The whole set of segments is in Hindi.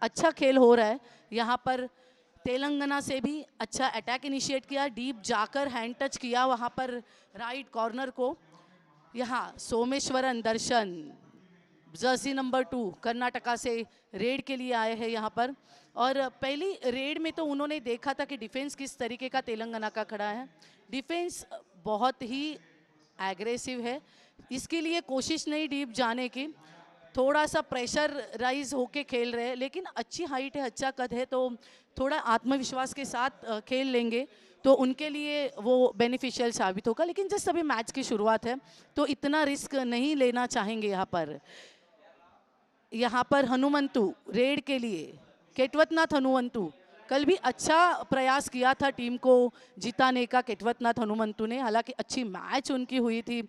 अच्छा खेल हो रहा है यहाँ पर। तेलंगाना से भी अच्छा अटैक इनिशिएट किया, डीप जाकर हैंड टच किया वहाँ पर राइट कॉर्नर को। यहाँ सोमेश्वरन दर्शन जर्सी नंबर 2 कर्नाटका से रेड के लिए आए हैं यहाँ पर। और पहली रेड में तो उन्होंने देखा था कि डिफेंस किस तरीके का तेलंगाना का खड़ा है। डिफेंस बहुत ही एग्रेसिव है, इसके लिए कोशिश नहीं डीप जाने की, थोड़ा सा प्रेशर राइज होके खेल रहे हैं। लेकिन अच्छी हाइट है, अच्छा कद है, तो थोड़ा आत्मविश्वास के साथ खेल लेंगे तो उनके लिए वो बेनिफिशियल साबित होगा। लेकिन जस्ट अभी मैच की शुरुआत है तो इतना रिस्क नहीं लेना चाहेंगे यहाँ पर। यहाँ पर हनुमंतु रेड के लिए, केटवतनाथ हनुमंतु कल भी अच्छा प्रयास किया था टीम को जिताने का केटवतनाथ हनुमंतु ने, हालांकि अच्छी मैच उनकी हुई थी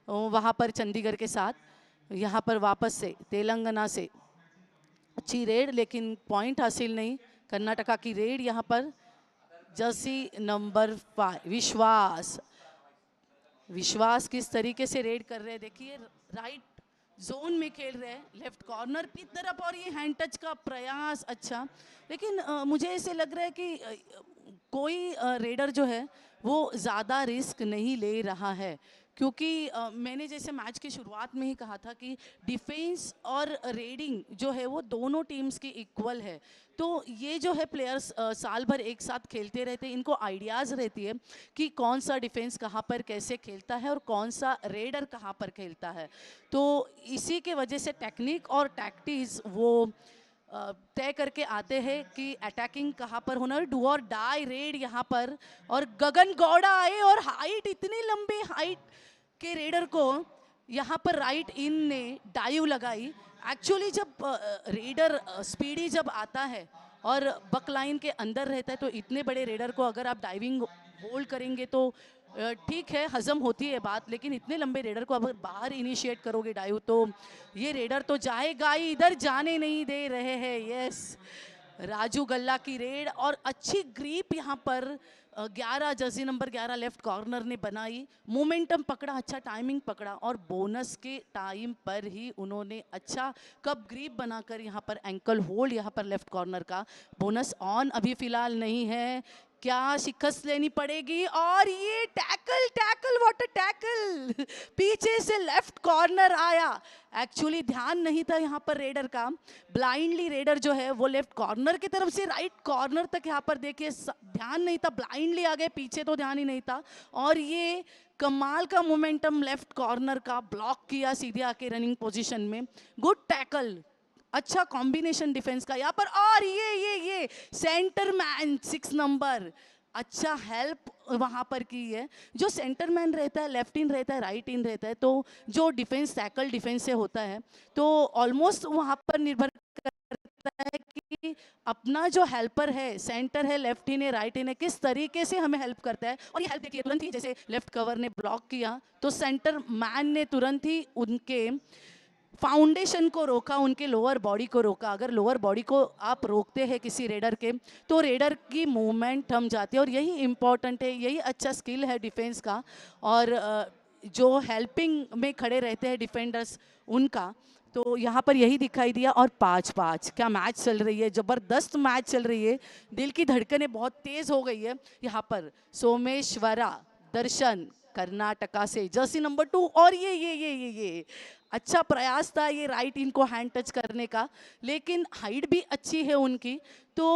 वहाँ पर चंडीगढ़ के साथ। यहाँ पर वापस से तेलंगाना से अच्छी रेड, लेकिन पॉइंट हासिल नहीं। कर्नाटका की रेड यहाँ पर जर्सी नंबर 5 विश्वास। विश्वास किस तरीके से रेड कर रहे हैं देखिए, राइट जोन में खेल रहे हैं, लेफ्ट कॉर्नर की तरफ, और ये हैंड टच का प्रयास अच्छा। लेकिन मुझे ऐसे लग रहा है कि कोई रेडर जो है वो ज़्यादा रिस्क नहीं ले रहा है, क्योंकि मैंने जैसे मैच की शुरुआत में ही कहा था कि डिफेंस और रेडिंग जो है वो दोनों टीम्स की इक्वल है। तो ये जो है प्लेयर्स साल भर एक साथ खेलते रहते हैं, इनको आइडियाज़ रहती है कि कौन सा डिफेंस कहाँ पर कैसे खेलता है और कौन सा रेडर कहाँ पर खेलता है। तो इसी के वजह से टेक्निक और टैक्टिस वो तय करके आते हैं कि अटैकिंग कहाँ पर होना है। डू और डाई रेड यहाँ पर, और गगन गौड़ा आए और हाइट, इतनी लंबी हाइट के रेडर को यहाँ पर राइट इन ने डाइव लगाई। एक्चुअली जब रेडर स्पीडी जब आता है और बक लाइन के अंदर रहता है तो इतने बड़े रेडर को अगर आप डाइविंग होल्ड करेंगे तो ठीक है, हजम होती है बात, लेकिन इतने लंबे रेडर को अगर बाहर इनिशिएट करोगे डाइव तो ये रेडर तो जाएगा ही, इधर जाने नहीं दे रहे हैं। यस, राजू गल्ला की रेड, और अच्छी ग्रीप यहाँ पर 11 जर्सी नंबर 11 लेफ्ट कॉर्नर ने बनाई, मोमेंटम पकड़ा, अच्छा टाइमिंग पकड़ा, और बोनस के टाइम पर ही उन्होंने अच्छा कब ग्रीप बनाकर यहाँ पर एंकल होल्ड यहाँ पर लेफ्ट कॉर्नर का। बोनस ऑन अभी फिलहाल नहीं है, क्या शिकस्त लेनी पड़ेगी, और ये tackle, tackle, what a tackle, पीछे से लेफ्ट कॉर्नर आया। एक्चुअली ध्यान नहीं था यहाँ पर रेडर का, ब्लाइंडली रेडर जो है वो लेफ्ट कॉर्नर की तरफ से राइट कॉर्नर तक यहाँ पर देखिए ध्यान नहीं था, ब्लाइंडली आ गए, पीछे तो ध्यान ही नहीं था, और ये कमाल का मोमेंटम लेफ्ट कॉर्नर का ब्लॉक किया सीधे आके रनिंग पोजीशन में। गुड टैकल, अच्छा कॉम्बिनेशन डिफेंस का यहाँ पर, और ये सेंटर मैन 6 नंबर, अच्छा हेल्प वहाँ पर की है। जो सेंटर मैन रहता है, लेफ्ट इन रहता है, राइट इन रहता है, तो जो डिफेंस टैकल डिफेंस से होता है तो ऑलमोस्ट वहाँ पर निर्भर करता है कि अपना जो हेल्पर है, सेंटर है, लेफ्ट इन है, राइट इन है, किस तरीके से हमें हेल्प करता है। और ये हेल्प देखिए तुरंत ही, जैसे लेफ्ट कवर ने ब्लॉक किया तो सेंटर मैन ने तुरंत ही उनके फाउंडेशन को रोका, उनके लोअर बॉडी को रोका। अगर लोअर बॉडी को आप रोकते हैं किसी रेडर के तो रेडर की मूवमेंट थम जाती है, और यही इम्पॉर्टेंट है, यही अच्छा स्किल है डिफेंस का। और जो हेल्पिंग में खड़े रहते हैं डिफेंडर्स उनका, तो यहाँ पर यही दिखाई दिया। और 5-5 क्या मैच चल रही है, ज़बरदस्त मैच चल रही है, दिल की धड़कनें बहुत तेज़ हो गई है। यहाँ पर सोमेश्वरा दर्शन कर्नाटका से जर्सी नंबर 2, और ये अच्छा प्रयास था ये राइट इनको हैंड टच करने का, लेकिन हाइट भी अच्छी है उनकी। तो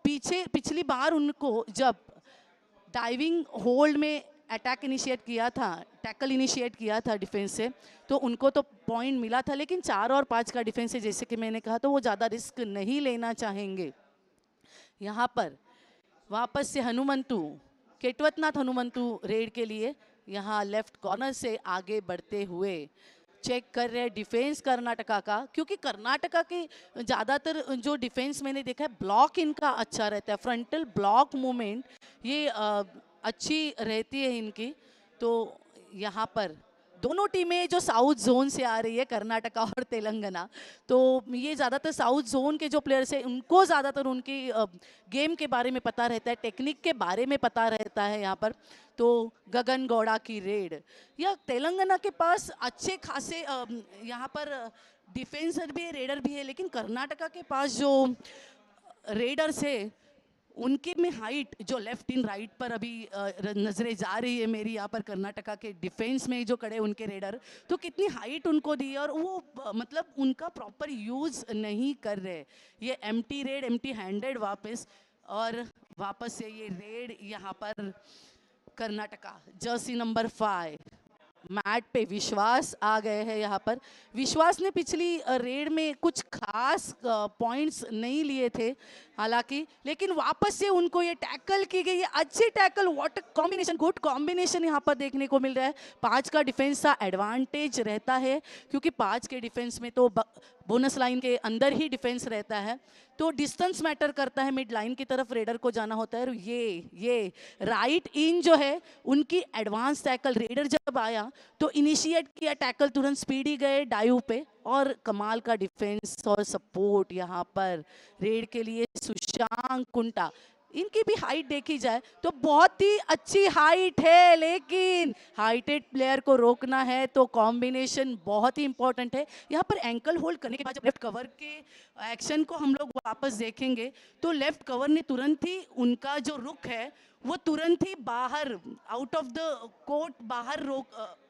पिछली बार उनको जब डाइविंग होल्ड में अटैक इनिशिएट किया था, टैकल इनिशिएट किया था डिफेंस से, तो उनको तो पॉइंट मिला था। लेकिन 4 और 5 का डिफेंस है, जैसे कि मैंने कहा, तो वो ज़्यादा रिस्क नहीं लेना चाहेंगे। यहाँ पर वापस से हनुमंतु, केटवतनाथ हनुमंतु रेड के लिए यहाँ लेफ्ट कॉर्नर से आगे बढ़ते हुए चेक कर रहे हैं डिफेंस कर्नाटका का, क्योंकि कर्नाटका के ज़्यादातर जो डिफेंस मैंने देखा है ब्लॉक इनका अच्छा रहता है, फ्रंटल ब्लॉक मूवमेंट ये अच्छी रहती है इनकी। तो यहाँ पर दोनों टीमें जो साउथ जोन से आ रही है, कर्नाटका और तेलंगाना, तो ये ज़्यादातर साउथ जोन के जो प्लेयर्स हैं उनको ज़्यादातर उनकी गेम के बारे में पता रहता है, टेक्निक के बारे में पता रहता है यहाँ पर। तो गगन गौड़ा की रेड, या तेलंगाना के पास अच्छे खासे यहाँ पर डिफेंसर भी है, रेडर भी है, लेकिन कर्नाटका के पास जो रेडर्स है उनके में हाइट जो लेफ्ट इन राइट पर अभी नजरें जा रही है मेरी यहाँ पर कर्नाटका के डिफेंस में जो खड़े उनके रेडर, तो कितनी हाइट उनको दी है और वो मतलब उनका प्रॉपर यूज नहीं कर रहे। ये एम्प्टी रेड, एम्प्टी हैंडेड वापस, और वापस से ये रेड यहाँ पर कर्नाटका जर्सी नंबर 5। मैट पे विश्वास आ गए हैं यहाँ पर। विश्वास ने पिछली रेड में कुछ खास पॉइंट्स नहीं लिए थे हालांकि, लेकिन वापस से उनको ये टैकल की गई है, अच्छी tackle, what combination, good combination यहाँ पर देखने को मिल रहा है। 5 का डिफेंस का एडवांटेज रहता है क्योंकि 5 के डिफेंस में तो बोनस लाइन के अंदर ही डिफेंस रहता है, तो डिस्टेंस मैटर करता है, मिड लाइन की तरफ रेडर को जाना होता है। और ये राइट इन जो है उनकी एडवांस टैकल, रेडर जब आया तो इनिशिएट किया टैकल, तुरंत स्पीडी गए डाइव पे, और कमाल का डिफेंस और सपोर्ट यहाँ पर रेड के लिए। सुशांक कुंटा, इनकी भी हाइट देखी जाए तो बहुत ही अच्छी हाइट है, लेकिन हाइटेड प्लेयर को रोकना है तो कॉम्बिनेशन बहुत ही इंपॉर्टेंट है। यहाँ पर एंकल होल्ड करने के बाद जब लेफ्ट कवर के एक्शन को हम लोग वापस देखेंगे तो लेफ्ट कवर ने तुरंत ही उनका जो रुख है वो तुरंत ही बाहर, आउट ऑफ द कोर्ट बाहर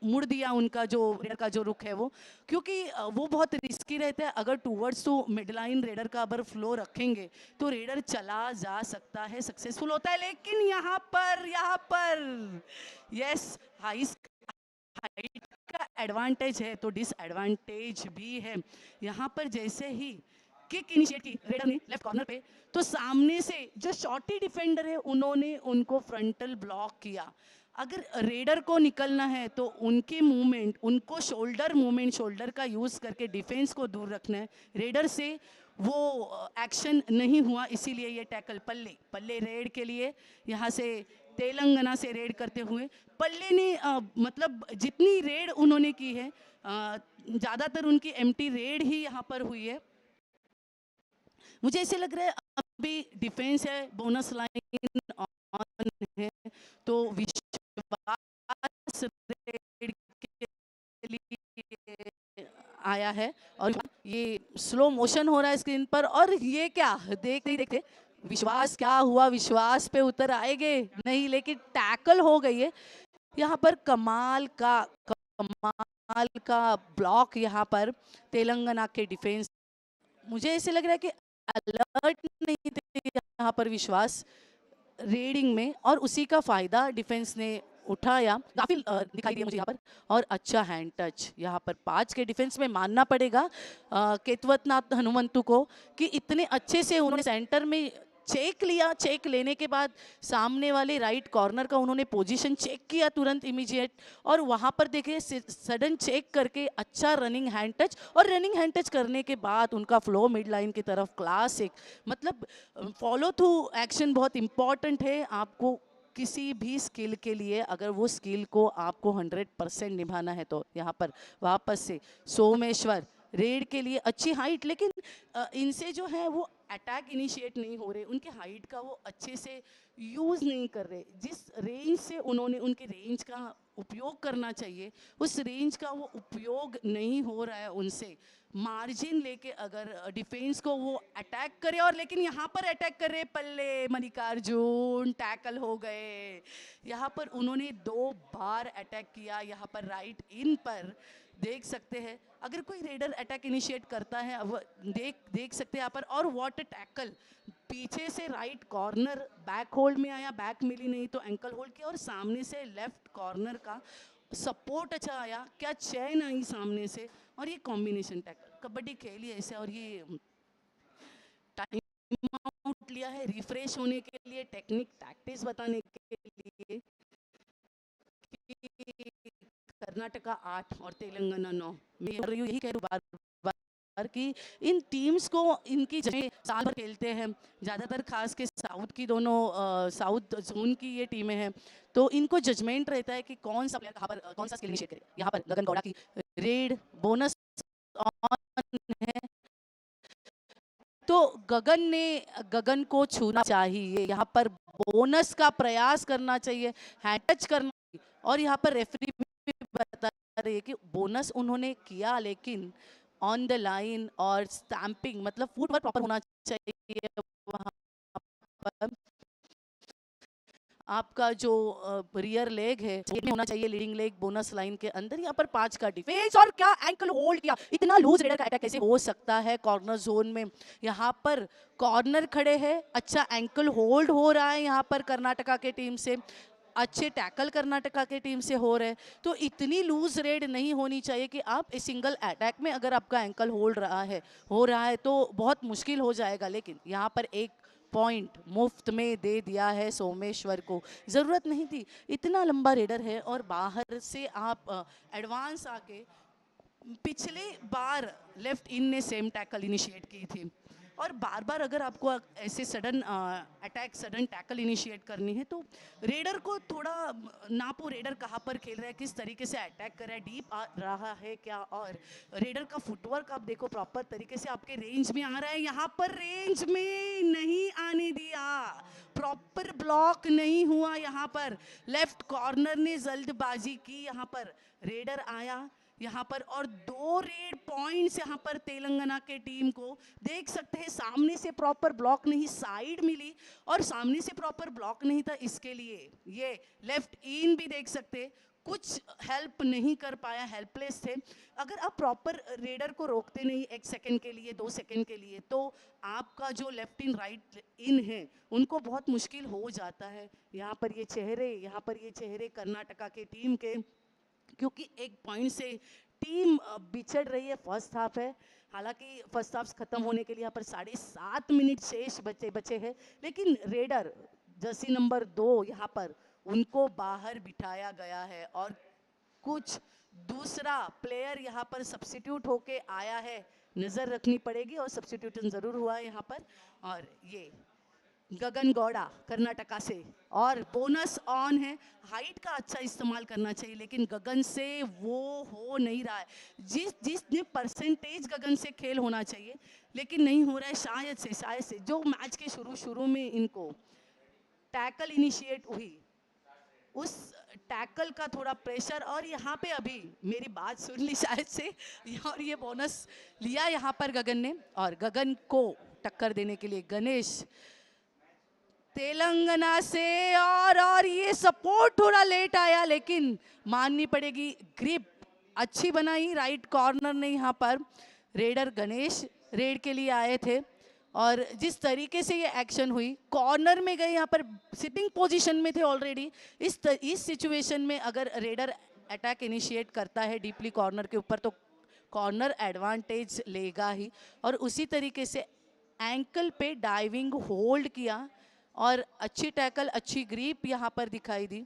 मुड़ दिया उनका जो रेडर का जो रुख है वो, क्योंकि वो बहुत रिस्की रहते हैं। अगर towards to mid line raider का अगर फ्लो रखेंगे तो रेडर चला जा सकता है, सक्सेसफुल होता है। लेकिन यहाँ पर यस, हाइट का एडवांटेज है तो डिसएडवांटेज भी है। यहाँ पर जैसे ही किक इनिशिएट की रेडर ने लेफ्ट कॉर्नर पे, तो सामने से जो शॉर्टी डिफेंडर है उन्होंने उनको फ्रंटल ब्लॉक किया। अगर रेडर को निकलना है तो उनके मूवमेंट, उनको शोल्डर मूवमेंट, शोल्डर का यूज करके डिफेंस को दूर रखना है। रेडर से वो एक्शन नहीं हुआ, इसीलिए ये टैकल पल्ले रेड के लिए। यहाँ से तेलंगाना से रेड करते हुए पल्ले ने मतलब जितनी रेड उन्होंने की है ज़्यादातर उनकी एम्प्टी रेड ही यहाँ पर हुई है। मुझे ऐसे लग रहा है अभी डिफेंस है, बोनस लाइन ऑन है, तो विश्वास रेड के लिए आया है और ये स्लो मोशन हो रहा है स्क्रीन पर। और ये क्या देखते विश्वास, क्या हुआ, विश्वास पे उतर आएंगे नहीं, लेकिन टैकल हो गई है यहाँ पर। कमाल का ब्लॉक यहाँ पर तेलंगाना के डिफेंस। मुझे ऐसे लग रहा है कि अलर्ट नहीं थे यहाँ पर विश्वास रेडिंग में, और उसी का फायदा डिफेंस ने उठाया। काफी दिखाई दिया मुझे यहाँ पर, और अच्छा हैंड टच यहाँ पर 5 के डिफेंस में मानना पड़ेगा केतवतनाथ हनुमंतु को कि इतने अच्छे से उन्होंने सेंटर में चेक लिया। चेक लेने के बाद सामने वाले राइट कॉर्नर का उन्होंने पोजीशन चेक किया तुरंत इमीडिएट, और वहां पर देखिए सडन चेक करके अच्छा रनिंग हैंड टच, और रनिंग हैंड टच करने के बाद उनका फ्लो मिड लाइन की तरफ क्लासिक। मतलब फॉलो थ्रू एक्शन बहुत इंपॉर्टेंट है आपको किसी भी स्किल के लिए। अगर वो स्किल को आपको 100% निभाना है तो यहाँ पर वापस से सोमेश्वर रेड के लिए अच्छी हाइट, लेकिन इनसे जो है वो अटैक इनिशिएट नहीं हो रहे, उनके हाइट का वो अच्छे से यूज़ नहीं कर रहे। जिस रेंज से उन्होंने उनके रेंज का उपयोग करना चाहिए उस रेंज का वो उपयोग नहीं हो रहा है उनसे। मार्जिन लेके अगर डिफेंस को वो अटैक करे, और लेकिन यहाँ पर अटैक कर रहे पल्ले मल्लिकार्जुन, टैकल हो गए। यहाँ पर उन्होंने 2 बार अटैक किया यहाँ पर राइट इन पर, देख सकते हैं। अगर कोई रेडर अटैक इनिशिएट करता है अब देख सकते हैं यहाँ पर। और व्हाट टैकल, पीछे से राइट कॉर्नर बैक होल्ड में आया, बैक मिली नहीं तो एंकल होल्ड किया, और सामने से लेफ्ट कॉर्नर का सपोर्ट अच्छा आया, क्या चैन आई सामने से, और ये कॉम्बिनेशन टैकल। कबड्डी खेली ऐसे, और ये टाइम आउट लिया है रिफ्रेश होने के लिए, टेक्निक टैक्टिक्स बताने के लिए। कर्नाटका 8 और तेलंगाना 9। मैं यही कह रही हूँ बार कि इन टीम्स को इनकी जगह साल भर खेलते हैं ज़्यादातर, खास के साउथ की दोनों साउथ जोन की ये टीमें हैं, तो इनको जजमेंट रहता है कि कौन सा प्लेयर कहाँ पर कौन सा स्किल इनिशिएट करे। यहाँ पर गगन गौड़ा की रेड बोनस ऑन है, तो गगन को छूना चाहिए, यहाँ पर बोनस का प्रयास करना चाहिए, हैंड टच करना चाहिए। और यहाँ पर रेफरी भी बता रही है कि बोनस उन्होंने किया लेकिन ऑन द लाइन और स्टैंपिंग, मतलब फुटवर्क प्रॉपर होना चाहिए वहाँ पर। आपका जो रियर लेग है वो भी होना चाहिए, लीडिंग लेग बोनस लाइन के अंदर। यहाँ पर 5 का डिफेंस और क्या एंकल होल्ड किया, इतना लूज रेडर का अटैक कैसे हो सकता है कॉर्नर जोन में। यहाँ पर कॉर्नर खड़े हैं, अच्छा एंकल होल्ड हो रहा है यहाँ पर कर्नाटका के टीम से, अच्छे टैकल कर्नाटका के टीम से हो रहे हैं। तो इतनी लूज रेड नहीं होनी चाहिए कि आप इस सिंगल अटैक में अगर आपका एंकल होल्ड हो रहा है तो बहुत मुश्किल हो जाएगा। लेकिन यहाँ पर एक पॉइंट मुफ्त में दे दिया है सोमेश्वर को, ज़रूरत नहीं थी, इतना लंबा रेडर है और बाहर से आप एडवांस आके। पिछले बार लेफ्ट इन ने सेम टैकल इनिशिएट की थी, और बार बार अगर आपको ऐसे sudden attack, sudden tackle initiate करनी है तो रेडर को थोड़ा नापो, रेडर कहाँ पर खेल रहा है, किस तरीके से अटैक कर रहा है, डीप आ रहा है क्या, और रेडर का फुटवर्क आप देखो प्रॉपर तरीके से आपके रेंज में आ रहा है। यहाँ पर रेंज में नहीं आने दिया, प्रॉपर ब्लॉक नहीं हुआ यहाँ पर, लेफ्ट कॉर्नर ने जल्दबाजी की, यहाँ पर रेडर आया यहाँ पर और 2 रेड पॉइंट्स यहाँ पर तेलंगाना के टीम को। देख सकते हैं सामने से प्रॉपर ब्लॉक नहीं, साइड मिली और सामने से प्रॉपर ब्लॉक नहीं था, इसके लिए ये लेफ्ट इन भी देख सकते, कुछ हेल्प नहीं कर पाया, हेल्पलेस थे। अगर आप प्रॉपर रेडर को रोकते नहीं 1 सेकंड के लिए, 2 सेकंड के लिए, तो आपका जो लेफ्ट इन राइट इन है उनको बहुत मुश्किल हो जाता है। यहाँ पर ये चेहरे कर्नाटका के टीम के, क्योंकि एक पॉइंट से टीम बिछड़ रही है। फर्स्ट हाफ है, हालांकि फर्स्ट हाफ खत्म होने के लिए यहाँ पर 7.5 मिनट शेष बचे हैं, लेकिन रेडर जर्सी नंबर 2 यहाँ पर उनको बाहर बिठाया गया है और कुछ दूसरा प्लेयर यहाँ पर सब्स्टिट्यूट होके आया है, नजर रखनी पड़ेगी, और सब्स्टिट्यूशन जरूर हुआ है यहाँ पर। और ये गगन गौड़ा कर्नाटका से, और बोनस ऑन है, हाइट का अच्छा इस्तेमाल करना चाहिए, लेकिन गगन से वो हो नहीं रहा है जिसने परसेंटेज गगन से खेल होना चाहिए, लेकिन नहीं हो रहा है। शायद से जो मैच के शुरू में इनको टैकल इनिशिएट हुई, उस टैकल का थोड़ा प्रेशर, और यहाँ पे अभी मेरी बात सुन ली शायद से, और ये बोनस लिया यहाँ पर गगन ने, और गगन को टक्कर देने के लिए गणेश तेलंगाना से, और ये सपोर्ट थोड़ा लेट आया, लेकिन माननी पड़ेगी, ग्रिप अच्छी बनाई राइट कॉर्नर ने। यहाँ पर रेडर गणेश रेड के लिए आए थे, और जिस तरीके से ये एक्शन हुई, कॉर्नर में गए, यहाँ पर सिटिंग पोजीशन में थे ऑलरेडी। इस सिचुएशन में अगर रेडर अटैक इनिशिएट करता है डीपली कॉर्नर के ऊपर तो कॉर्नर एडवांटेज लेगा ही, और उसी तरीके से एंकल पे डाइविंग होल्ड किया और अच्छी टैकल, अच्छी ग्रिप यहाँ पर दिखाई दी।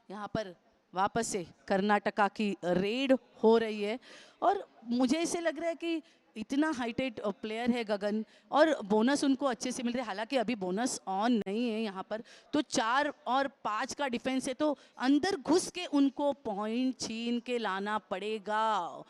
यहाँ पर वापस से कर्नाटका की रेड हो रही है, और मुझे ऐसे लग रहा है कि इतना हाइटेड प्लेयर है गगन, और बोनस उनको अच्छे से मिल रहे हैं, हालांकि अभी बोनस ऑन नहीं है यहाँ पर, तो 4 और 5 का डिफेंस है, तो अंदर घुस के उनको पॉइंट छीन के लाना पड़ेगा।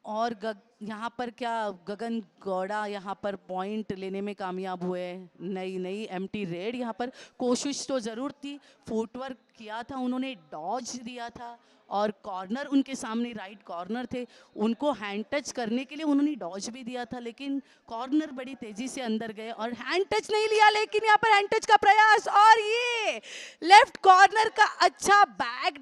और यहाँ पर क्या गगन गौड़ा यहाँ पर पॉइंट लेने में कामयाब हुए? नहीं, एम्प्टी रेड। यहाँ पर कोशिश तो ज़रूर थी, फुटवर्क किया था उन्होंने, डॉज दिया था, और कॉर्नर उनके सामने राइट कॉर्नर थे, उनको हैंड टच करने के लिए उन्होंने डॉज भी दिया था, लेकिन कॉर्नर बड़ी तेजी से अंदर गए और हैंड टच नहीं लिया, लेकिन यहाँ पर हैंड टच का प्रयास, और ये लेफ्ट कॉर्नर का अच्छा बैक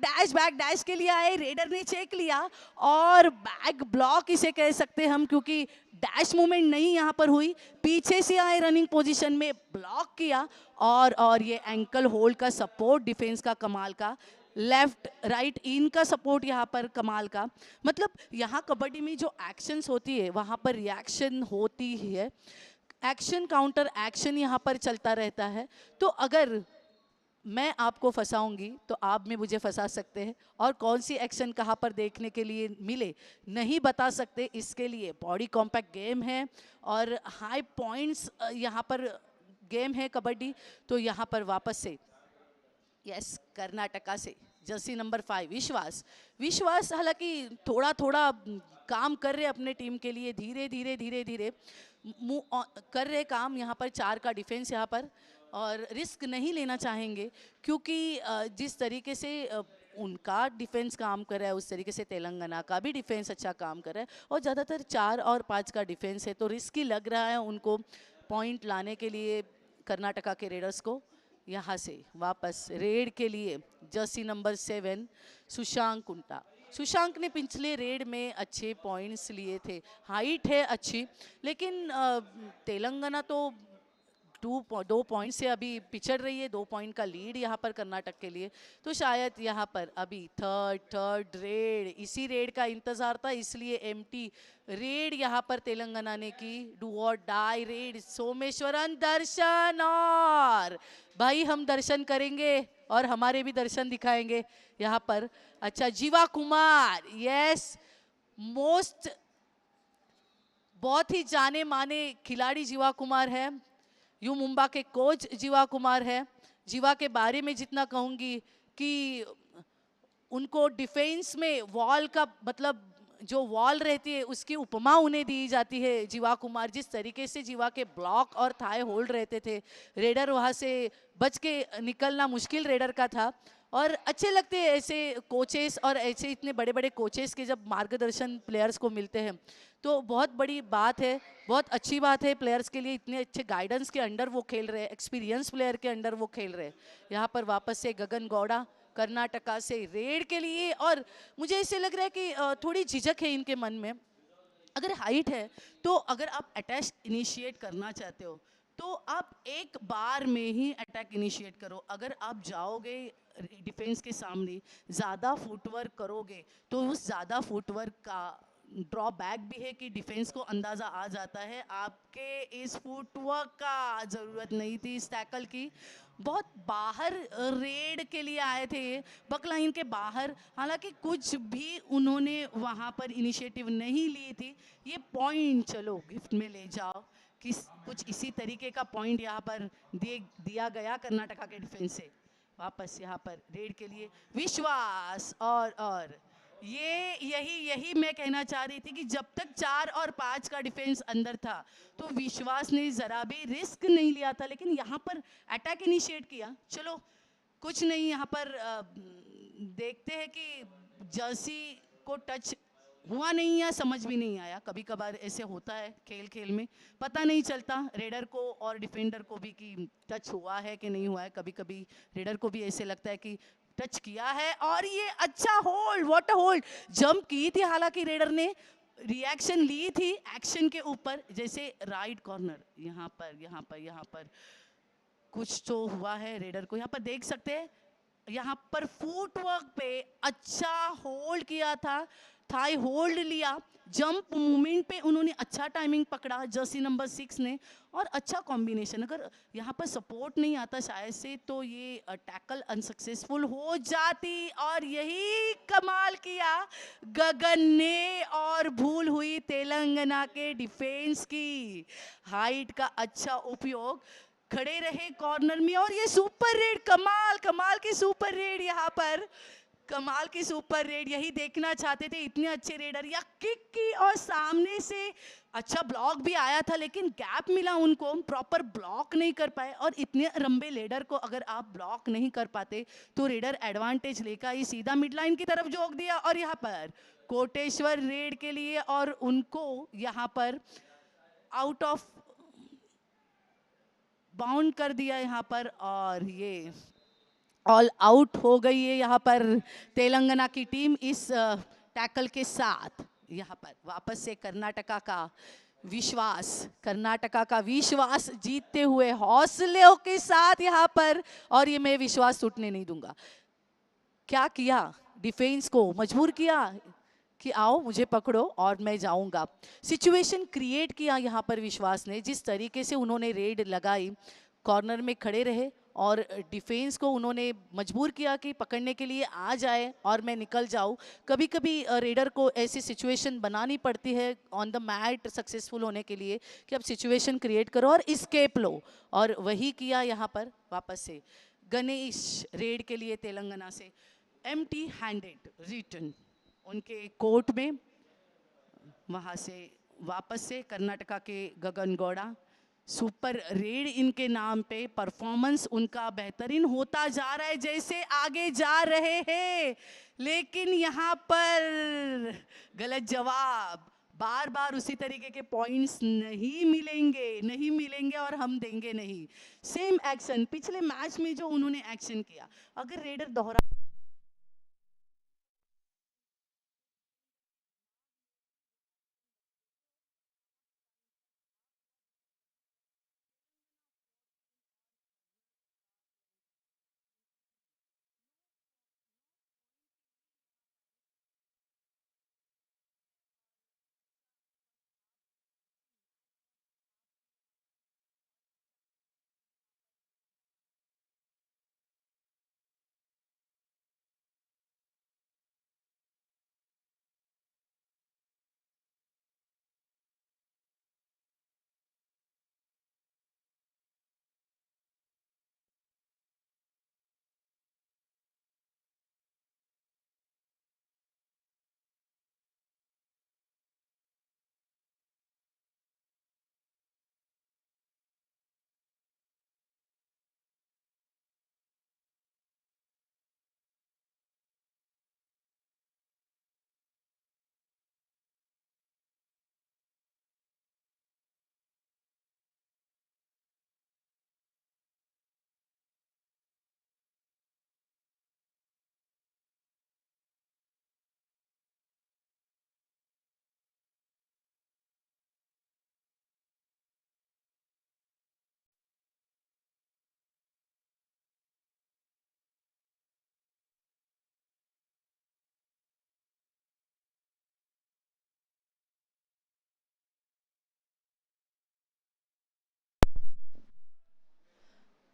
डैश के लिए आए, रेडर ने चेक लिया और बैक ब्लॉक इसे कह सकते हम, क्योंकि डैश मूवमेंट नहीं यहाँ पर हुई, पीछे से आए रनिंग पोजीशन में ब्लॉक किया, और ये एंकल होल्ड का सपोर्ट डिफेंस का कमाल का, लेफ्ट राइट इन का सपोर्ट यहाँ पर कमाल का। मतलब यहाँ कबड्डी में जो एक्शंस होती है वहाँ पर रिएक्शन होती ही है, एक्शन काउंटर एक्शन यहाँ पर चलता रहता है। तो अगर मैं आपको फंसाऊंगी तो आप भी मुझे फंसा सकते हैं, और कौन सी एक्शन कहाँ पर देखने के लिए मिले नहीं बता सकते, इसके लिए बॉडी कॉम्पैक्ट गेम है और हाई पॉइंट्स यहाँ पर गेम है कबड्डी। तो यहाँ पर वापस से यस कर्नाटका से जर्सी नंबर 5 विश्वास हालांकि थोड़ा काम कर रहे अपने टीम के लिए, धीरे कर रहे काम। यहाँ पर 4 का डिफेंस यहाँ पर, और रिस्क नहीं लेना चाहेंगे, क्योंकि जिस तरीके से उनका डिफेंस काम कर रहा है, उस तरीके से तेलंगाना का भी डिफेंस अच्छा काम कर रहा है। और ज़्यादातर 4 और 5 का डिफेंस है, तो रिस्की लग रहा है उनको पॉइंट लाने के लिए कर्नाटका के रेडर्स को। यहाँ से वापस रेड के लिए जर्सी नंबर 7 सुशांक कुंटा। सुशांक ने पिछले रेड में अच्छे पॉइंट्स लिए थे, हाइट है अच्छी, लेकिन तेलंगाना तो 2 पॉइंट से अभी पिछड़ रही है। 2 पॉइंट का लीड यहाँ पर कर्नाटक के लिए, तो शायद यहाँ पर अभी थर्ड रेड, इसी रेड का इंतजार था, इसलिए एम्प्टी रेड यहाँ पर तेलंगाना ने की। डू और डाई रेड, सोमेश्वरन दर्शन, और भाई हम दर्शन करेंगे और हमारे भी दर्शन दिखाएंगे यहाँ पर। अच्छा, जीवा कुमार, यस, मोस्ट बहुत ही जाने माने खिलाड़ी जीवा कुमार है, यू मुंबा के कोच जीवा कुमार है। जीवा के बारे में जितना कहूँगी कि उनको डिफेंस में वॉल का मतलब जो वॉल रहती है उसकी उपमा उन्हें दी जाती है। जीवा कुमार, जिस तरीके से जीवा के ब्लॉक और थाई होल्ड रहते थे, रेडर वहाँ से बच के निकलना मुश्किल रेडर का था। और अच्छे लगते हैं ऐसे कोचेस, और ऐसे इतने बड़े बड़े कोचेस के जब मार्गदर्शन प्लेयर्स को मिलते हैं, तो बहुत बड़ी बात है, बहुत अच्छी बात है प्लेयर्स के लिए। इतने अच्छे गाइडेंस के अंडर वो खेल रहे हैं, एक्सपीरियंस प्लेयर के अंडर वो खेल रहे हैं। यहाँ पर वापस से गगन गौड़ा कर्नाटका से रेड के लिए, और मुझे ऐसे लग रहा है कि थोड़ी झिझक है इनके मन में। अगर हाइट है तो अगर आप अटैक इनिशिएट करना चाहते हो तो आप एक बार में ही अटैक इनिशिएट करो। अगर आप जाओगे डिफेंस के सामने ज़्यादा फुटवर्क करोगे तो उस ज़्यादा फुटवर्क का ड्रॉबैक भी है कि डिफेंस को अंदाज़ा आ जाता है आपके इस फुटवर्क का ज़रूरत नहीं थी इस टैकल की। बहुत बाहर रेड के लिए आए थे ये, बकलाइन के बाहर, हालांकि कुछ भी उन्होंने वहाँ पर इनिशिएटिव नहीं ली थी। ये पॉइंट चलो गिफ्ट में ले जाओ, किस कुछ इसी तरीके का पॉइंट यहाँ पर दिया गया कर्नाटका के डिफेंस से। वापस यहाँ पर रेड के लिए विश्वास, और ये यही मैं कहना चाह रही थी कि जब तक 4 और 5 का डिफेंस अंदर था तो विश्वास ने जरा भी रिस्क नहीं लिया था, लेकिन यहाँ पर अटैक इनिशिएट किया। चलो कुछ नहीं, यहाँ पर देखते हैं कि जर्सी को टच हुआ नहीं या समझ भी नहीं आया। कभी कभार ऐसे होता है खेल खेल में, पता नहीं चलता रेडर को और डिफेंडर को भी कि टच हुआ है कि नहीं हुआ है। कभी कभी रेडर को भी ऐसे लगता है कि टच किया है, और ये अच्छा hold, what a hold, jump की थी हालांकि रेडर ने, रिएक्शन ली थी एक्शन के ऊपर। जैसे राइट कॉर्नर यहाँ पर कुछ तो हुआ है रेडर को, यहाँ पर देख सकते हैं। यहाँ पर फुटवर्क पे अच्छा होल्ड किया था, थाई होल्ड लिया, जंप मूवमेंट पे उन्होंने अच्छा टाइमिंग पकड़ा जर्सी नंबर 6 ने, और अच्छा कॉम्बिनेशन। अगर यहाँ पर सपोर्ट नहीं आता शायद से तो ये टैकल अनसक्सेसफुल हो जाती, और यही कमाल किया गगन ने, और भूल हुई तेलंगाना के डिफेंस की। हाइट का अच्छा उपयोग, खड़े रहे कॉर्नर में, और ये सुपर रेड, कमाल की सुपर रेड, यहाँ पर कमाल की सुपर रेड। यही देखना चाहते थे, इतने अच्छे रेडर, या किक की और सामने से अच्छा ब्लॉक भी आया था, लेकिन गैप मिला उनको, प्रॉपर ब्लॉक नहीं कर पाए। और इतने लंबे रेडर को अगर आप ब्लॉक नहीं कर पाते तो रेडर एडवांटेज लेकर ही सीधा मिड लाइन की तरफ जोक दिया, और यहाँ पर कोटेश्वर रेड के लिए, और उनको यहाँ पर आउट ऑफ बाउंड कर दिया यहाँ पर, और ये ऑल आउट हो गई है यहाँ पर तेलंगाना की टीम इस टैकल के साथ। यहाँ पर वापस से कर्नाटका का विश्वास जीतते हुए हौसलों के साथ यहाँ पर, और ये मैं विश्वास टूटने नहीं दूंगा। क्या किया, डिफेंस को मजबूर किया कि आओ मुझे पकड़ो और मैं जाऊंगा। सिचुएशन क्रिएट किया यहाँ पर विश्वास ने, जिस तरीके से उन्होंने रेड लगाई, कॉर्नर में खड़े रहे और डिफेंस को उन्होंने मजबूर किया कि पकड़ने के लिए आ जाए और मैं निकल जाऊं। कभी कभी रेडर को ऐसी सिचुएशन बनानी पड़ती है ऑन द मैट सक्सेसफुल होने के लिए कि अब सिचुएशन क्रिएट करो और स्केप लो, और वही किया यहाँ पर। वापस से गणेश रेड के लिए तेलंगाना से एम्प्टी हैंडेड रिटर्न उनके कोर्ट में। वहाँ से वापस से कर्नाटका के गगन गौड़ा सुपर रेड इनके नाम पे परफॉर्मेंस उनका बेहतरीन होता जा रहा है जैसे आगे जा रहे हैं, लेकिन यहाँ पर गलत जवाब। बार बार उसी तरीके के पॉइंट्स नहीं मिलेंगे, नहीं मिलेंगे और हम देंगे नहीं। सेम एक्शन पिछले मैच में जो उन्होंने एक्शन किया, अगर रेडर दोहरा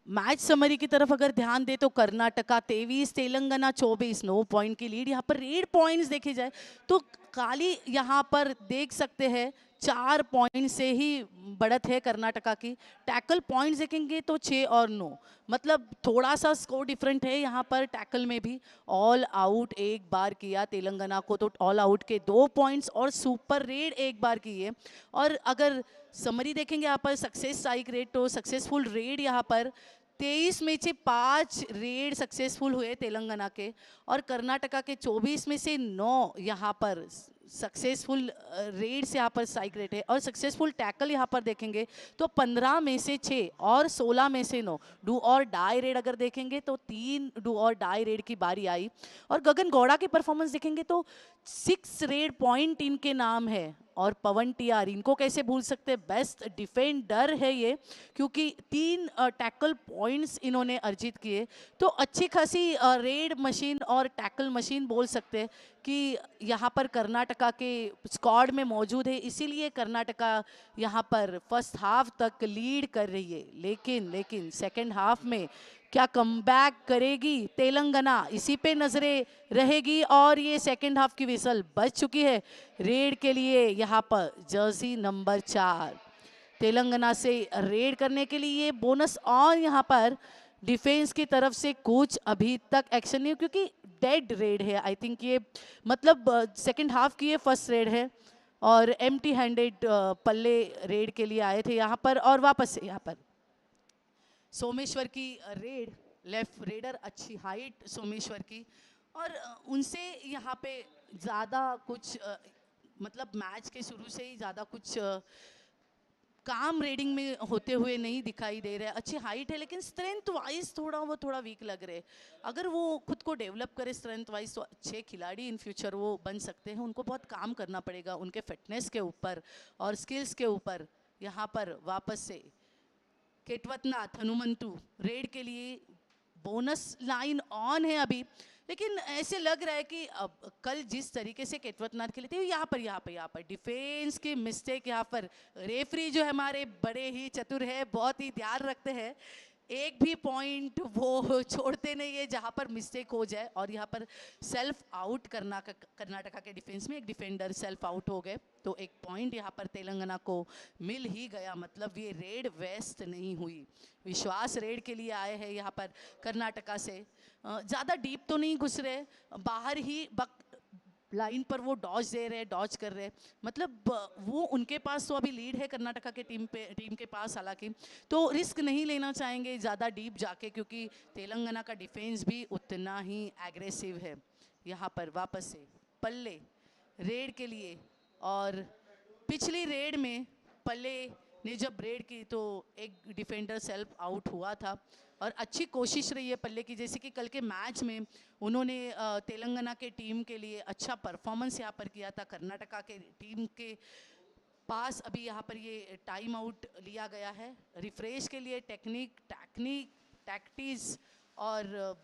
मैच समरी की तरफ अगर ध्यान दे तो कर्नाटका 23, तेलंगाना 24, 9 पॉइंट की लीड। यहाँ पर रेड पॉइंट्स देखे जाए तो काली यहाँ पर देख सकते हैं 4 पॉइंट से ही बढ़त है कर्नाटका की। टैकल पॉइंट्स देखेंगे तो 6 और 9, मतलब थोड़ा सा स्कोर डिफरेंट है यहाँ पर टैकल में भी। ऑल आउट एक बार किया तेलंगाना को तो ऑल आउट के 2 पॉइंट्स और सुपर रेड एक बार की है। और अगर समरी देखेंगे यहाँ पर सक्सेस स्ट्राइक रेट तो सक्सेसफुल रेड यहाँ पर 23 में से 5 रेड सक्सेसफुल हुए तेलंगाना के, और कर्नाटका के 24 में से 9 यहाँ पर सक्सेसफुल रेड्स यहाँ पर स्ट्राइक रेट है। और सक्सेसफुल टैकल यहाँ पर देखेंगे तो 15 में से 6 और 16 में से 9 डू और डाई रेड अगर देखेंगे तो 3 डू और डाई रेड की बारी आई। और गगन गौड़ा की परफॉर्मेंस देखेंगे तो 6 रेड पॉइंट इनके नाम है। और पवन टीआर इनको कैसे भूल सकते, बेस्ट डिफेंडर है ये, क्योंकि 3 टैकल पॉइंट्स इन्होंने अर्जित किए। तो अच्छी खासी रेड मशीन और टैकल मशीन बोल सकते हैं कि यहाँ पर कर्नाटका के स्क्वाड में मौजूद है, इसीलिए कर्नाटका यहाँ पर फर्स्ट हाफ तक लीड कर रही है। लेकिन सेकेंड हाफ में क्या कमबैक करेगी तेलंगाना, इसी पे नजरें रहेगी। और ये सेकेंड हाफ की विसल बज चुकी है रेड के लिए। यहाँ पर जर्सी नंबर 4 तेलंगाना से रेड करने के लिए बोनस। और यहाँ पर डिफेंस की तरफ से कुछ अभी तक एक्शन नहीं, क्योंकि डेड रेड है आई थिंक ये, मतलब सेकेंड हाफ की ये फर्स्ट रेड है। और एम्प्टी हैंडेड पल्ले रेड के लिए आए थे यहाँ पर। और वापस से यहाँ पर सोमेश्वर की रेड, लेफ्ट रेडर, अच्छी हाइट सोमेश्वर की। और उनसे यहाँ पे ज़्यादा कुछ मतलब मैच के शुरू से ही ज़्यादा कुछ काम रेडिंग में होते हुए नहीं दिखाई दे रहे। अच्छी हाइट है लेकिन स्ट्रेंथ वाइज थोड़ा वीक लग रहे। अगर वो खुद को डेवलप करे स्ट्रेंथ वाइज तो अच्छे खिलाड़ी इन फ्यूचर वो बन सकते हैं। उनको बहुत काम करना पड़ेगा उनके फिटनेस के ऊपर और स्किल्स के ऊपर। यहाँ पर वापस से केटवतनाथ हनुमंतु रेड के लिए बोनस लाइन ऑन है अभी। लेकिन ऐसे लग रहा है कि अब कल जिस तरीके से केटवतनाथ खेले थे, यहाँ पर डिफेंस की मिस्टेक, यहाँ पर रेफरी जो है हमारे बड़े ही चतुर है, बहुत ही ध्यान रखते हैं, एक भी पॉइंट वो छोड़ते नहीं है जहाँ पर मिस्टेक हो जाए। और यहाँ पर सेल्फ आउट करना कर्नाटका के डिफेंस में एक डिफेंडर सेल्फ आउट हो गए, तो एक पॉइंट यहाँ पर तेलंगाना को मिल ही गया। मतलब ये रेड वेस्ट नहीं हुई। विश्वास रेड के लिए आए हैं यहाँ पर कर्नाटका से। ज़्यादा डीप तो नहीं घुस रहे, बाहर ही लाइन पर वो डॉज दे रहे हैं, डॉज कर रहे हैं, मतलब वो उनके पास तो अभी लीड है कर्नाटका के टीम के पास, हालांकि तो रिस्क नहीं लेना चाहेंगे ज़्यादा डीप जाके, क्योंकि तेलंगाना का डिफेंस भी उतना ही एग्रेसिव है। यहाँ पर वापस से पल्ले रेड के लिए, और पिछली रेड में पल्ले ने जब रेड की तो एक डिफेंडर सेल्फ आउट हुआ था, और अच्छी कोशिश रही है पल्ले की, जैसे कि कल के मैच में उन्होंने तेलंगाना के टीम के लिए अच्छा परफॉर्मेंस यहाँ पर किया था। कर्नाटका के टीम के पास अभी यहाँ पर ये टाइम आउट लिया गया है रिफ्रेश के लिए, टैक्टिस और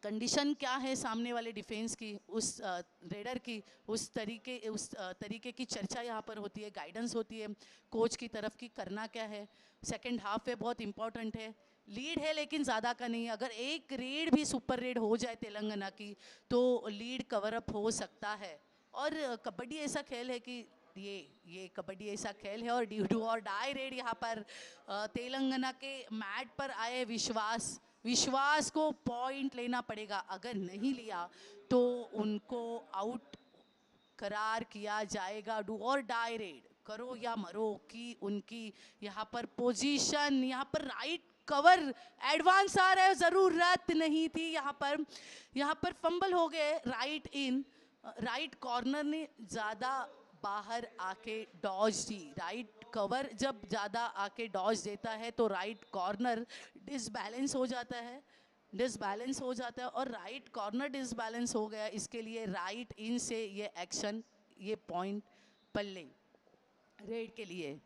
कंडीशन क्या है सामने वाले डिफेंस की, उस रेडर की, उस तरीके की चर्चा यहाँ पर होती है, गाइडेंस होती है कोच की तरफ की, करना क्या है। सेकंड हाफ है बहुत इंपॉर्टेंट है, लीड है लेकिन ज़्यादा का नहीं, अगर एक रेड भी सुपर रेड हो जाए तेलंगाना की तो लीड कवर अप हो सकता है। और कबड्डी ऐसा खेल है कि ये कबड्डी ऐसा खेल है, और डू और डाई रेड यहाँ पर तेलंगाना के मैट पर आए विश्वास को पॉइंट लेना पड़ेगा, अगर नहीं लिया तो उनको आउट करार किया जाएगा। डू और डाई रेड, करो या मरो की उनकी यहाँ पर पोजीशन, यहाँ पर राइट कवर एडवांस आ रहा है, ज़रूरत नहीं थी यहाँ पर फंबल हो गए। राइट कॉर्नर ने ज़्यादा बाहर आके डॉज दी, राइट कवर जब ज़्यादा आके डॉज देता है तो राइट कॉर्नर डिसबैलेंस हो जाता है, और राइट कॉर्नर डिसबैलेंस हो गया, इसके लिए राइट इन से ये एक्शन, ये पॉइंट पल्ले रेड के लिए।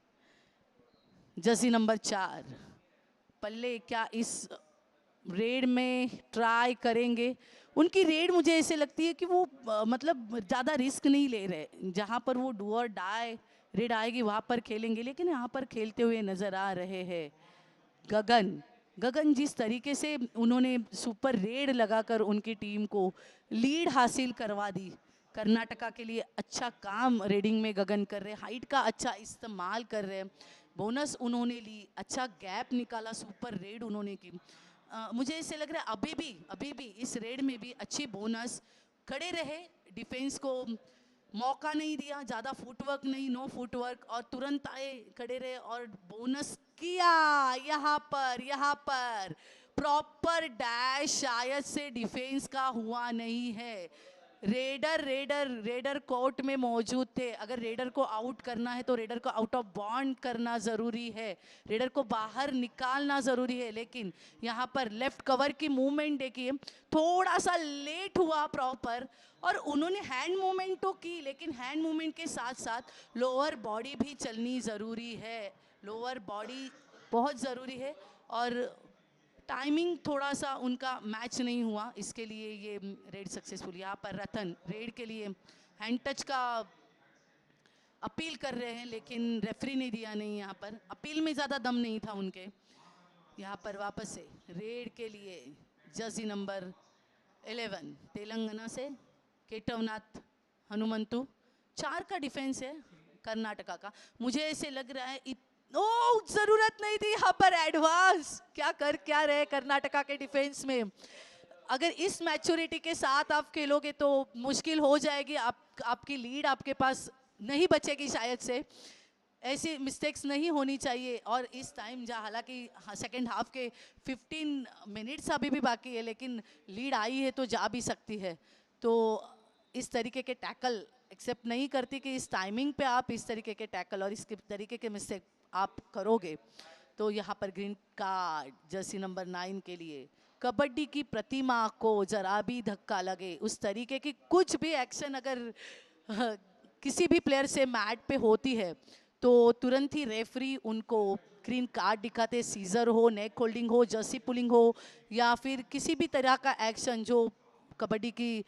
जर्सी नंबर 4 पल्ले क्या इस रेड में ट्राई करेंगे? उनकी रेड मुझे ऐसे लगती है कि वो मतलब ज़्यादा रिस्क नहीं ले रहे, जहाँ पर वो डू और डाई रेड आएगी वहाँ पर खेलेंगे, लेकिन यहाँ पर खेलते हुए नज़र आ रहे हैं गगन जिस तरीके से उन्होंने सुपर रेड लगाकर उनकी टीम को लीड हासिल करवा दी। कर्नाटका के लिए अच्छा काम रेडिंग में गगन कर रहे, हाइट का अच्छा इस्तेमाल कर रहे, बोनस उन्होंने ली, अच्छा गैप निकाला, सुपर रेड उन्होंने की। मुझे ऐसे लग रहा है अभी भी इस रेड में भी अच्छी बोनस, खड़े रहे, डिफेंस को मौका नहीं दिया, ज़्यादा फुटवर्क नहीं, नो फुटवर्क, और तुरंत आए, खड़े रहे और बोनस किया। यहाँ पर प्रॉपर डैश शायद से डिफेंस का हुआ नहीं है। रेडर कोर्ट में मौजूद थे, अगर रेडर को आउट करना है तो रेडर को आउट ऑफ बाउंड करना ज़रूरी है, रेडर को बाहर निकालना ज़रूरी है, लेकिन यहाँ पर लेफ्ट कवर की मूवमेंट देखिए, थोड़ा सा लेट हुआ प्रॉपर, और उन्होंने हैंड मूवमेंट तो की, लेकिन हैंड मूवमेंट के साथ साथ लोअर बॉडी भी चलनी ज़रूरी है, लोअर बॉडी बहुत ज़रूरी है, और टाइमिंग थोड़ा सा उनका मैच नहीं हुआ, इसके लिए ये रेड सक्सेसफुल। यहाँ पर रतन रेड के लिए हैंड टच का अपील कर रहे हैं, लेकिन रेफरी ने दिया नहीं, यहाँ पर अपील में ज़्यादा दम नहीं था उनके। यहाँ पर वापस से रेड के लिए जर्सी नंबर 11 तेलंगाना से केटवनाथ हनुमंतु, 4 का डिफेंस है कर्नाटका का। मुझे ऐसे लग रहा है जरूरत नहीं थी यहाँ पर एडवांस, क्या रहे कर्नाटका के डिफेंस में। अगर इस मैच्योरिटी के साथ आप खेलोगे तो मुश्किल हो जाएगी, आपकी लीड आपके पास नहीं बचेगी शायद से, ऐसी मिस्टेक्स नहीं होनी चाहिए। और इस टाइम जहाँ हालांकि सेकेंड हाफ के 15 मिनट्स अभी भी बाकी है, लेकिन लीड आई है तो जा भी सकती है, तो इस तरीके के टैकल एक्सेप्ट नहीं करती कि इस टाइमिंग पे आप इस तरीके के टैकल और इस तरीके के मिस्टेक आप करोगे। तो यहाँ पर ग्रीन कार्ड जर्सी नंबर 9 के लिए। कबड्डी की प्रतिमा को जरा भी धक्का लगे, उस तरीके की कुछ भी एक्शन अगर किसी भी प्लेयर से मैट पे होती है तो तुरंत ही रेफरी उनको ग्रीन कार्ड दिखाते, सीजर हो, नेक होल्डिंग हो, जर्सी पुलिंग हो, या फिर किसी भी तरह का एक्शन जो कबड्डी की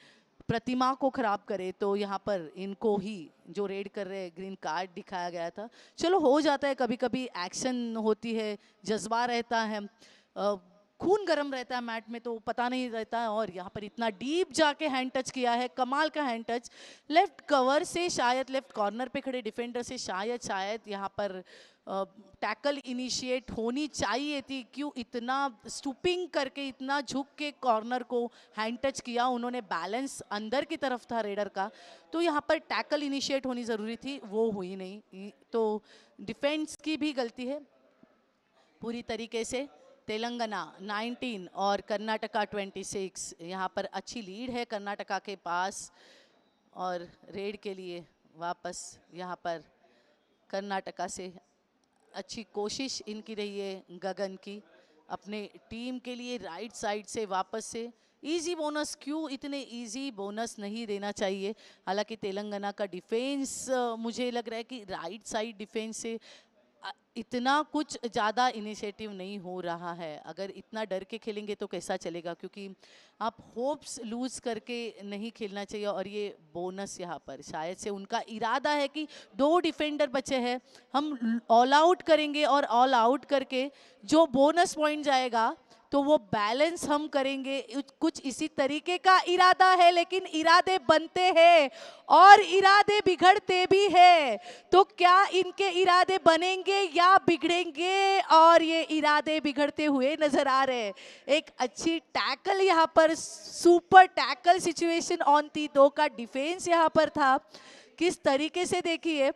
प्रतिमा को खराब करे, तो यहाँ पर इनको ही जो रेड कर रहे ग्रीन कार्ड दिखाया गया था। चलो हो जाता है, कभी कभी एक्शन होती है, जज्बा रहता है, खून गर्म रहता है मैट में, तो पता नहीं रहता है। और यहाँ पर इतना डीप जाके हैंड टच किया है, कमाल का हैंड टच, लेफ्ट कवर से शायद लेफ्ट कॉर्नर पे खड़े डिफेंडर से शायद यहाँ पर टैकल इनिशिएट होनी चाहिए थी। क्यों इतना स्टूपिंग करके, इतना झुक के कॉर्नर को हैंड टच किया उन्होंने? बैलेंस अंदर की तरफ था रेडर का, तो यहाँ पर टैकल इनिशिएट होनी ज़रूरी थी, वो हुई नहीं। तो डिफेंस की भी गलती है पूरी तरीके से। तेलंगाना 19 और कर्नाटका 26। यहाँ पर अच्छी लीड है कर्नाटका के पास, और रेड के लिए वापस यहाँ पर कर्नाटका से अच्छी कोशिश इनकी रही है गगन की अपने टीम के लिए। राइट साइड से वापस से इजी बोनस, क्यों इतने इजी बोनस नहीं देना चाहिए। हालांकि तेलंगाना का डिफेंस मुझे लग रहा है कि राइट साइड डिफेंस से इतना कुछ ज़्यादा इनिशिएटिव नहीं हो रहा है। अगर इतना डर के खेलेंगे तो कैसा चलेगा, क्योंकि आप होप्स लूज करके नहीं खेलना चाहिए। और ये बोनस यहाँ पर शायद से उनका इरादा है कि 2 डिफेंडर बचे हैं, हम ऑल आउट करेंगे और ऑल आउट करके जो बोनस पॉइंट जाएगा तो वो बैलेंस हम करेंगे। कुछ इसी तरीके का इरादा है, लेकिन इरादे बनते हैं और इरादे बिगड़ते भी हैं। तो क्या इनके इरादे बनेंगे या बिगड़ेंगे? और ये इरादे बिगड़ते हुए नजर आ रहे हैं। एक अच्छी टैकल यहाँ पर, सुपर टैकल सिचुएशन ऑन थी, 2 का डिफेंस यहाँ पर था। किस तरीके से देखिए,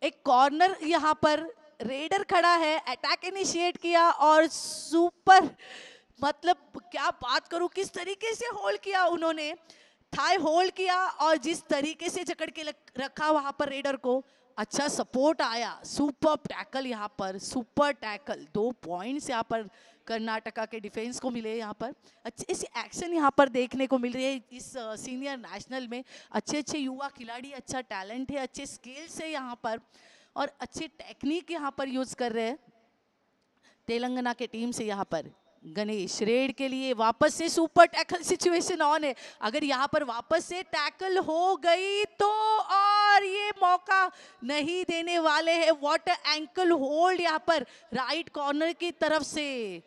एक कॉर्नर यहाँ पर रेडर खड़ा है, अटैक इनिशिएट किया और सुपर, मतलब क्या बात करूं, किस तरीके से होल्ड किया उन्होंने, थाई होल्ड किया और जिस तरीके से जकड़ के रखा वहां पर रेडर को, अच्छा सपोर्ट आया। सुपर टैकल यहाँ पर, सुपर टैकल। 2 पॉइंट्स यहाँ पर कर्नाटका के डिफेंस को मिले। यहाँ पर अच्छे से एक्शन यहाँ पर देखने को मिल रही है इस सीनियर नेशनल में। अच्छे अच्छे युवा खिलाड़ी, अच्छा टैलेंट है, अच्छे स्किल्स है यहाँ पर, और अच्छे टेक्निक यहाँ पर यूज कर रहे हैं तेलंगाना के टीम से। यहाँ पर गणेश रेड के लिए वापस से सुपर टैकल सिचुएशन ऑन है। अगर यहाँ पर वापस से टैकल हो गई तो, और ये मौका नहीं देने वाले हैं। व्हाट एंकल होल्ड यहाँ पर राइट कॉर्नर की तरफ से।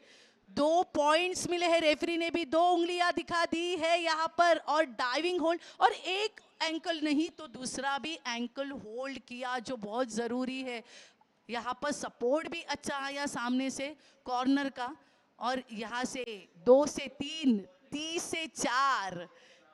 2 पॉइंट्स मिले हैं, रेफरी ने भी 2 उंगलियां दिखा दी है यहाँ पर, और डाइविंग होल्ड, और एक एंकल नहीं तो दूसरा भी एंकल होल्ड किया, जो बहुत ज़रूरी है। यहाँ पर सपोर्ट भी अच्छा आया सामने से कॉर्नर का, और यहाँ से 2 से 3, 30 से 4,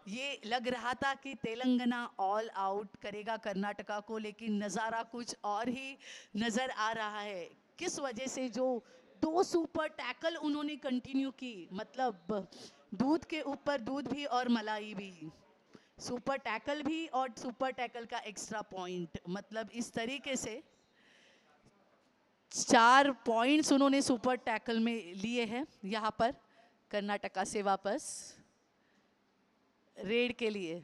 ये लग रहा था कि तेलंगाना ऑल आउट करेगा कर्नाटका को, लेकिन नज़ारा कुछ और ही नज़र आ रहा है। किस वजह से जो 2 सुपर टैकल उन्होंने कंटिन्यू की, मतलब दूध के ऊपर दूध भी और मलाई भी, सुपर टैकल भी और सुपर टैकल का एक्स्ट्रा पॉइंट, मतलब इस तरीके से 4 पॉइंट्स उन्होंने सुपर टैकल में लिए हैं यहाँ पर कर्नाटका से वापस रेड के लिए।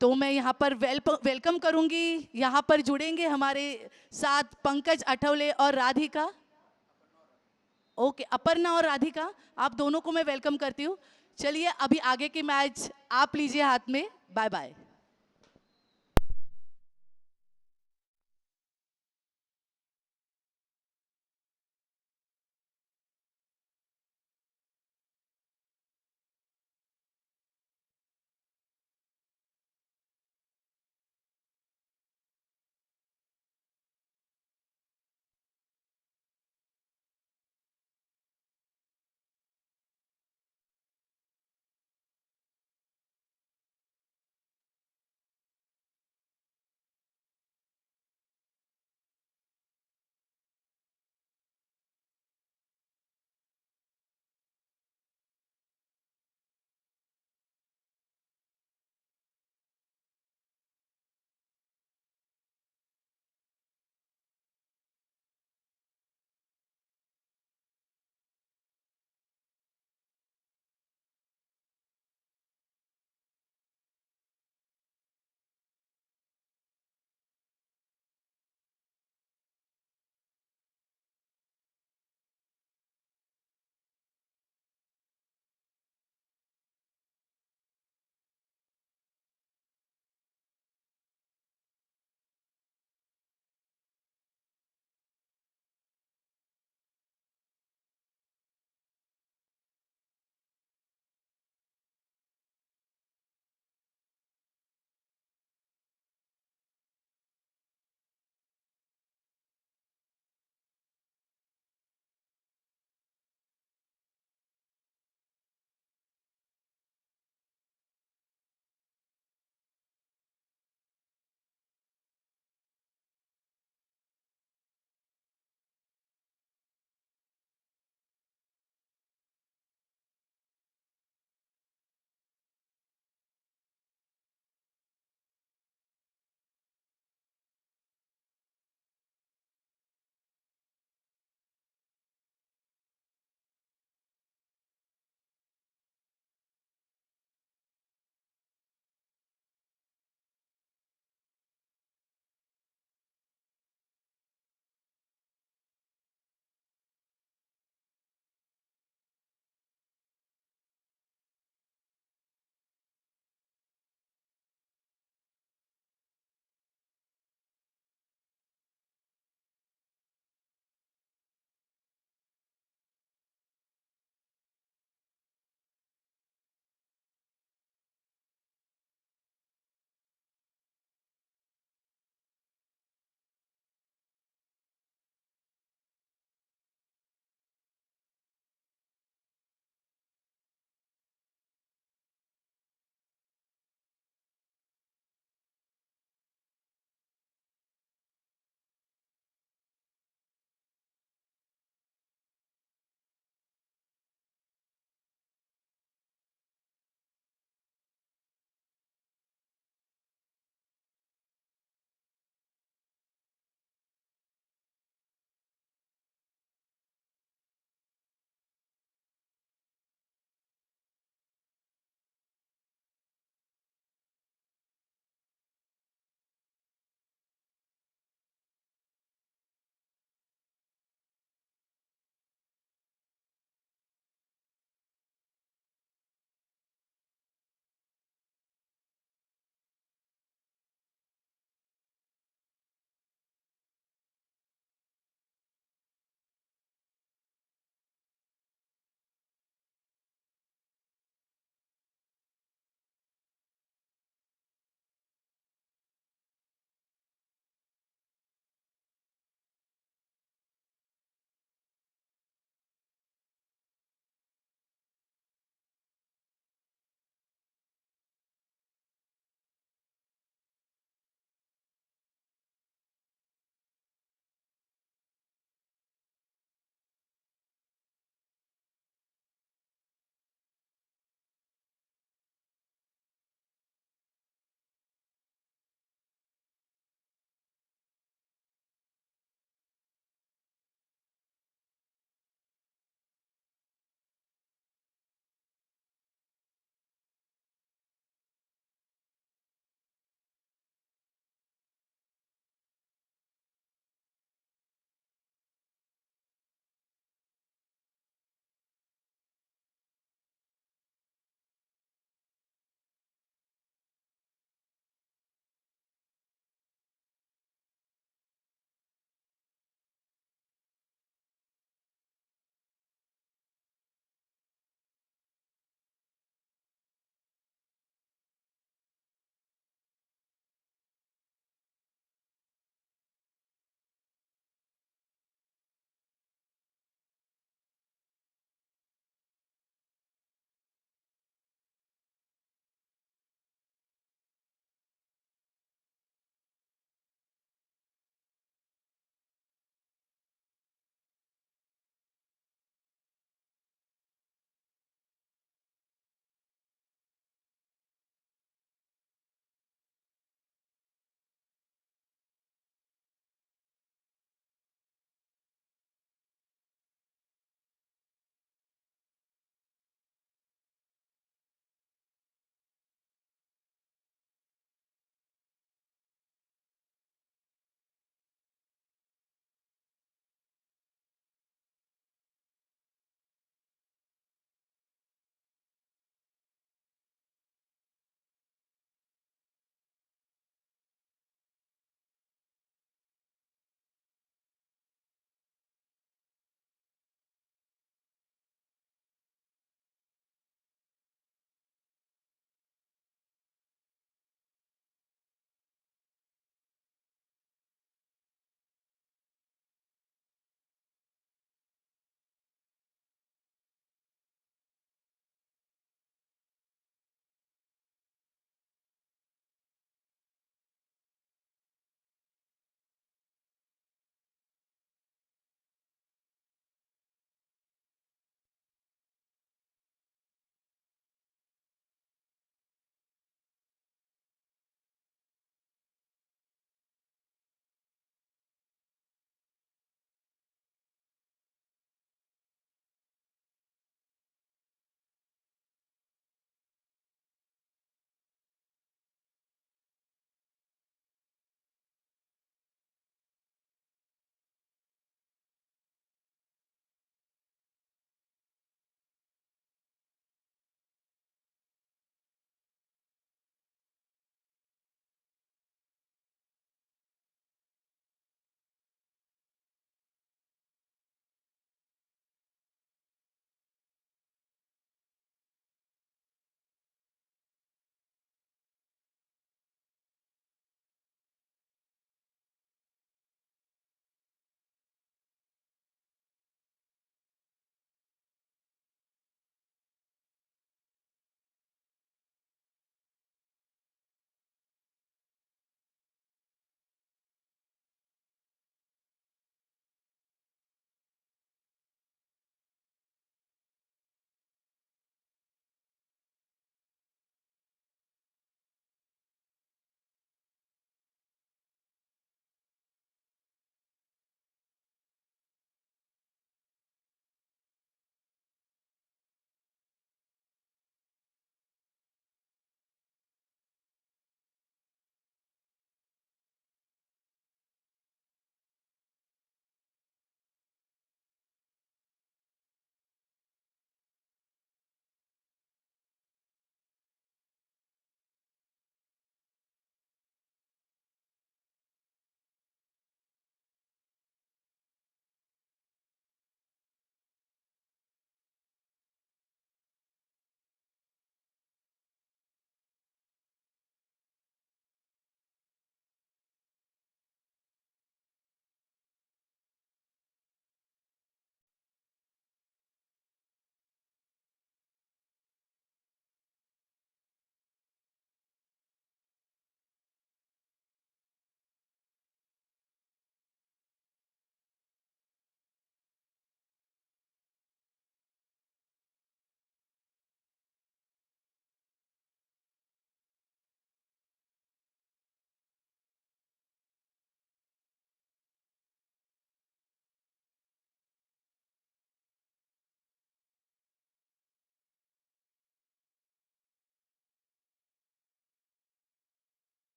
तो मैं यहाँ पर वेलकम करूंगी, यहाँ पर जुड़ेंगे हमारे साथ पंकज अठौले और राधिका। ओके, अपर्णा और राधिका, आप दोनों को मैं वेलकम करती हूँ। चलिए अभी आगे की मैच आप लीजिए हाथ में। Bye bye.